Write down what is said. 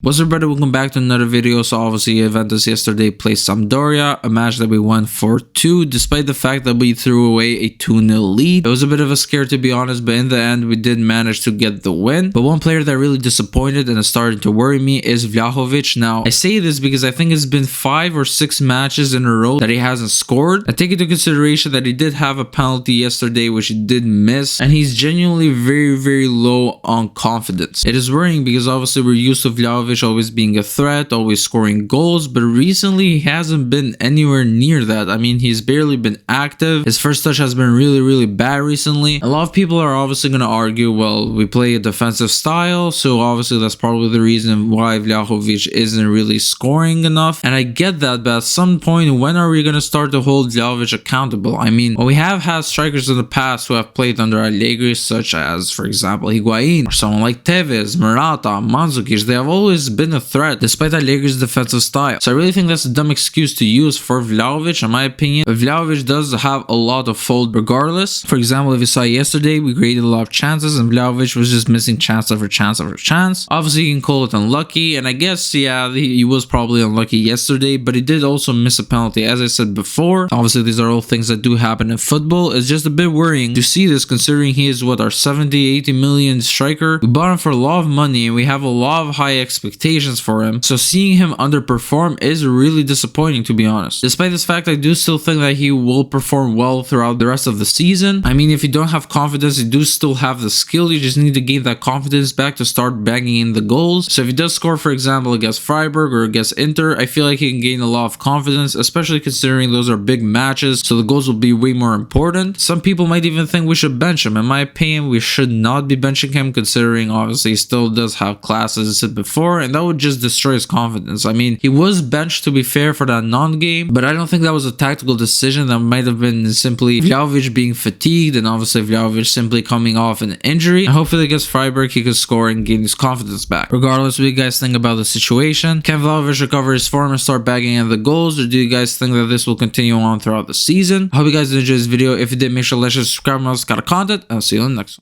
What's up, brother? Welcome back to another video. So obviously Juventus yesterday played Sampdoria, a match that we won 4-2 despite the fact that we threw away a 2-0 lead. It was a bit of a scare, to be honest, but in the end we did manage to get the win. But one player that really disappointed and is starting to worry me is Vlahovic. Now I say this because I think it's been 5 or 6 matches in a row that he hasn't scored. I take into consideration that he did have a penalty yesterday which he did miss, and he's genuinely very low on confidence. It is worrying because obviously we're used to Vlahovic always being a threat, always scoring goals, but recently he hasn't been anywhere near that. I mean, he's barely been active. His first touch has been really bad recently. A lot of people are obviously going to argue, well, we play a defensive style, so obviously that's probably the reason why Vlahovic isn't really scoring enough. And I get that, but at some point, when are we going to start to hold Vlahovic accountable? I mean, we have had strikers in the past who have played under Allegri, such as, for example, Higuain, or someone like Tevez, Morata, Mandzukic. They have always been a threat despite Allegri's defensive style. So I really think that's a dumb excuse to use for Vlahovic, in my opinion. But Vlahovic does have a lot of fault regardless. For example, if you saw yesterday, we created a lot of chances and Vlahovic was just missing chance after chance after chance. Obviously, you can call it unlucky, and I guess, yeah, he was probably unlucky yesterday, but he did also miss a penalty, as I said before. Obviously, these are all things that do happen in football. It's just a bit worrying to see this, considering he is what, our 70-80 million striker. We bought him for a lot of money and we have a lot of high expectations for him, so seeing him underperform is really disappointing, to be honest. Despite this fact, I do still think that he will perform well throughout the rest of the season. I mean, if you don't have confidence, you do still have the skill, you just need to gain that confidence back to start banging in the goals. So if he does score, for example, against Freiburg or against Inter, I feel like he can gain a lot of confidence, especially considering those are big matches, so the goals will be way more important. Some people might even think we should bench him. In my opinion, we should not be benching him, considering obviously he still does have class, as I said before, and that would just destroy his confidence. I mean, he was benched, to be fair, for that non-game, but I don't think that was a tactical decision. That might have been simply Vlahovic being fatigued, and obviously Vlahovic simply coming off an injury. And hopefully against Freiburg he could score and gain his confidence back. Regardless, what do you guys think about the situation? Can Vlahovic recover his form and start bagging in the goals, or do you guys think that this will continue on throughout the season? I hope you guys enjoyed this video. If you did, make sure to like, share, subscribe, and all this kind of content, and I'll see you in the next one.